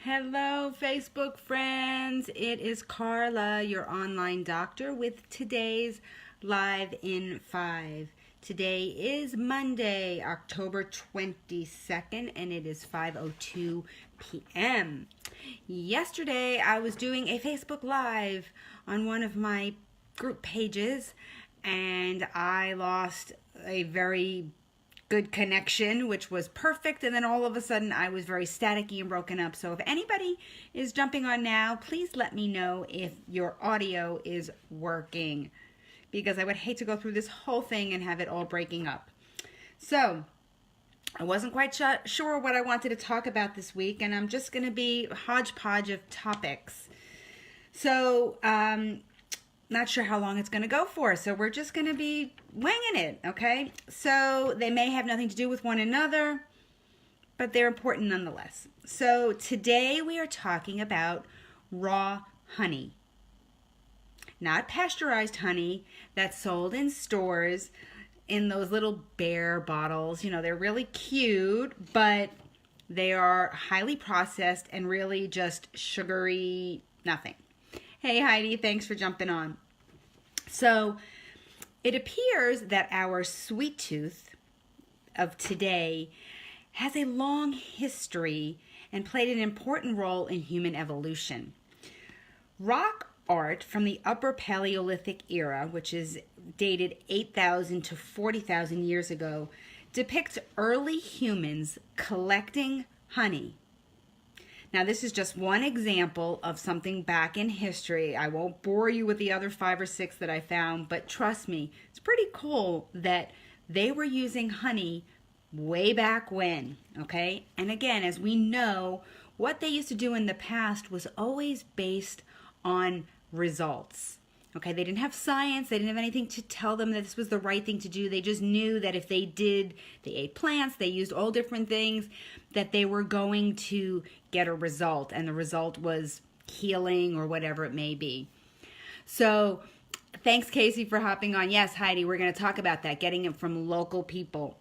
Hello, Facebook friends. It is Carla, your online doctor, with today's Live in 5. Today is Monday, October 22nd, and it is 5:02 p.m. Yesterday, I was doing a Facebook Live on one of my group pages, and I lost a very good connection, which was perfect, and then all of a sudden I was very staticky and broken up. So if anybody is jumping on now, please let me know if your audio is working, because I would hate to go through this whole thing and have it all breaking up. So I wasn't quite sure what I wanted to talk about this week, and I'm just going to be a hodgepodge of topics. So not sure how long it's going to go for, so we're just going to be winging it, okay? So they may have nothing to do with one another, but they're important nonetheless. So today we are talking about raw honey. Not pasteurized honey that's sold in stores in those little bear bottles. You know, they're really cute, but they are highly processed and really just sugary nothing. Hey Heidi, thanks for jumping on. So it appears that our sweet tooth of today has a long history and played an important role in human evolution. Rock art from the Upper Paleolithic era, which is dated 8,000 to 40,000 years ago, depicts early humans collecting honey. Now, this is just one example of something back in history. I won't bore you with the other 5 or 6 that I found, but trust me, it's pretty cool that they were using honey way back when, okay? And again, as we know, what they used to do in the past was always based on results. Okay, they didn't have science, they didn't have anything to tell them that this was the right thing to do. They just knew that if they ate plants, they used all different things, that they were going to get a result, and the result was healing or whatever it may be. So thanks, Casey, for hopping on. Yes, Heidi, we're going to talk about that, getting it from local people.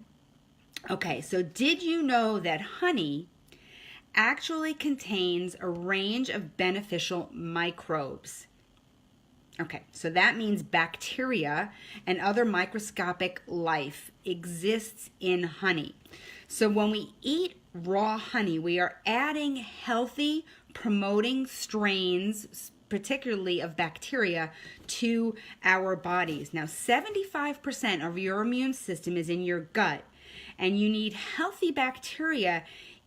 Okay, so did you know that honey actually contains a range of beneficial microbes? Okay, so that means bacteria and other microscopic life exists in honey. So when we eat raw honey, we are adding healthy, promoting strains, particularly of bacteria, to our bodies. Now, 75% of your immune system is in your gut, and you need healthy bacteria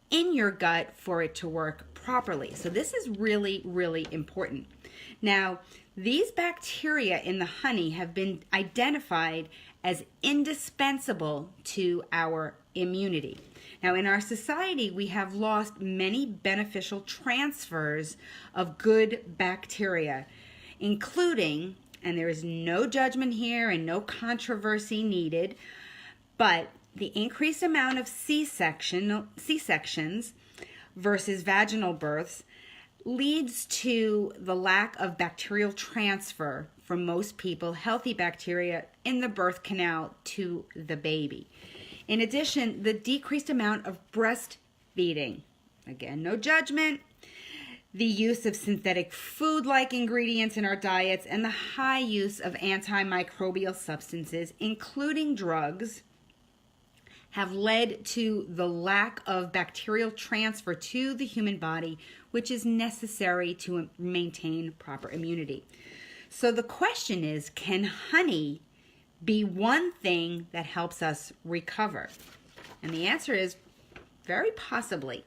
in your gut for it to work properly. So this is really, really important. Now, these bacteria in the honey have been identified as indispensable to our immunity. Now, in our society, we have lost many beneficial transfers of good bacteria, including, and there is no judgment here and no controversy needed, but the increased amount of C-sections versus vaginal births leads to the lack of bacterial transfer from most people, healthy bacteria in the birth canal to the baby. In addition, the decreased amount of breastfeeding, again, no judgment, the use of synthetic food-like ingredients in our diets, and the high use of antimicrobial substances, including drugs, have led to the lack of bacterial transfer to the human body, which is necessary to maintain proper immunity. So the question is, can honey be one thing that helps us recover? And the answer is very possibly.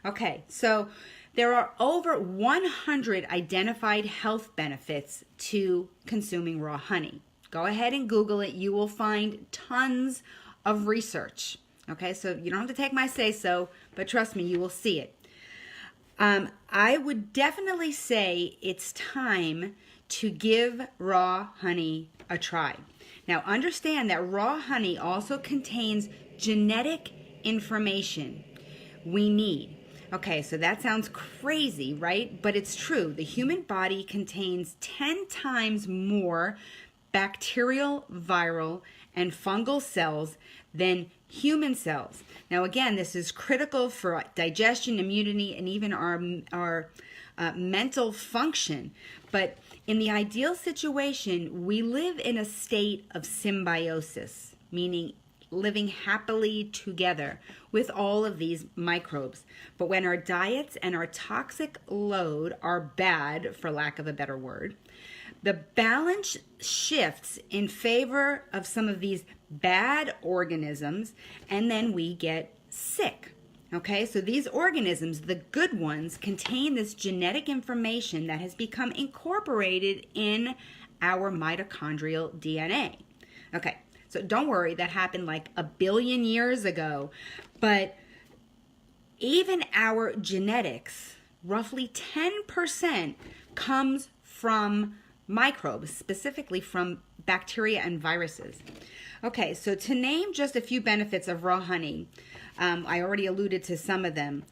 Okay, so there are over 100 identified health benefits to consuming raw honey. Go ahead and Google it. You will find tons of research. Okay, so you don't have to take my say-so, but trust me, you will see it. I would definitely say it's time to give raw honey a try. Now, understand that raw honey also contains genetic information we need. Okay, so that sounds crazy, right? But it's true. The human body contains 10 times more bacterial, viral, and fungal cells than human cells. Now, again, this is critical for digestion, immunity, and even our mental function. But in the ideal situation, we live in a state of symbiosis, meaning living happily together with all of these microbes. But when our diets and our toxic load are bad, for lack of a better word, the balance shifts in favor of some of these bad organisms, and then we get sick. Okay, so these organisms, the good ones, contain this genetic information that has become incorporated in our mitochondrial DNA. Okay, so don't worry, that happened like a billion years ago. But even our genetics, roughly 10% comes from microbes, specifically from bacteria and viruses. Okay, so to name just a few benefits of raw honey, I already alluded to some of them.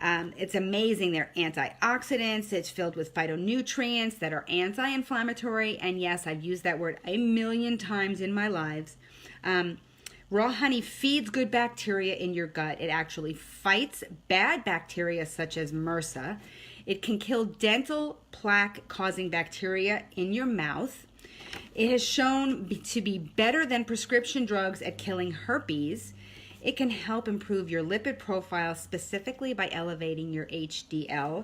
It's amazing. They're antioxidants. It's filled with phytonutrients that are anti-inflammatory. And yes, I've used that word a million times in my lives. Raw honey feeds good bacteria in your gut. It actually fights bad bacteria such as MRSA. It can kill dental plaque-causing bacteria in your mouth. It has shown to be better than prescription drugs at killing herpes. It can help improve your lipid profile, specifically by elevating your HDL.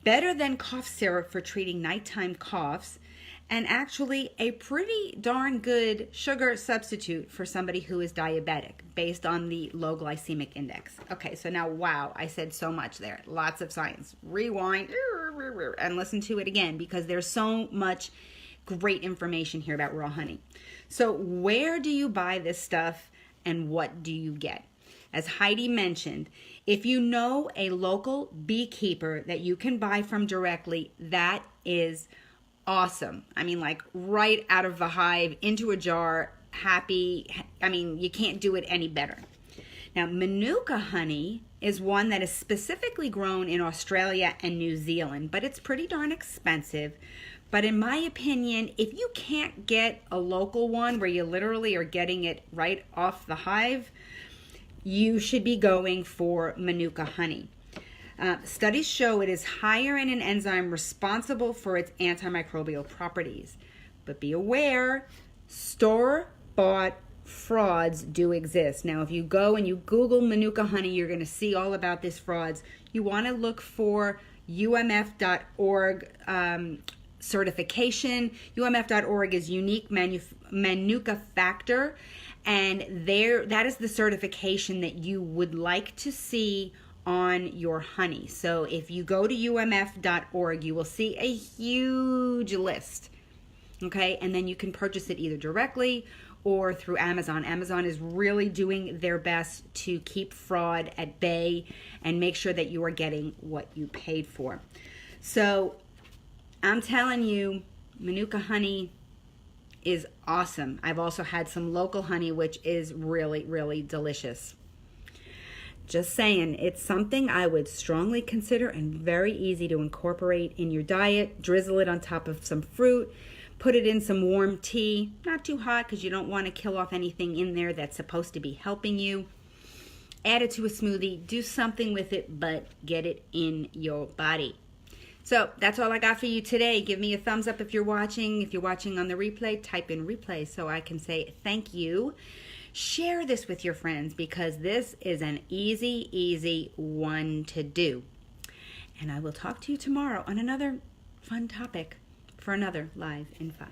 Better than cough syrup for treating nighttime coughs. And actually a pretty darn good sugar substitute for somebody who is diabetic based on the low glycemic index. Okay, so now, wow, I said so much there. Lots of science. Rewind and listen to it again, because there's so much great information here about raw honey. So where do you buy this stuff and what do you get? As Heidi mentioned, if you know a local beekeeper that you can buy from directly, that is awesome. I mean, like right out of the hive into a jar, happy. I mean, you can't do it any better. Now, Manuka honey is one that is specifically grown in Australia and New Zealand, but it's pretty darn expensive. But in my opinion, if you can't get a local one where you literally are getting it right off the hive, you should be going for Manuka honey. Studies show it is higher in an enzyme responsible for its antimicrobial properties. But be aware, store-bought frauds do exist. Now, if you go and you Google Manuka honey, you're going to see all about these frauds. You want to look for UMF.org certification. UMF.org is Unique Manuka Factor, and that is the certification that you would like to see on your honey. So if you go to umf.org, you will see a huge list. Okay, and then you can purchase it either directly or through Amazon. Amazon is really doing their best to keep fraud at bay and make sure that you are getting what you paid for. So I'm telling you, Manuka honey is awesome. I've also had some local honey, which is really, really delicious. Just saying, it's something I would strongly consider and very easy to incorporate in your diet. Drizzle it on top of some fruit. Put it in some warm tea. Not too hot because you don't want to kill off anything in there that's supposed to be helping you. Add it to a smoothie. Do something with it, but get it in your body. So that's all I got for you today. Give me a thumbs up if you're watching. If you're watching on the replay, type in replay so I can say thank you. Share this with your friends because this is an easy one to do. And I will talk to you tomorrow on another fun topic for another Live in 5.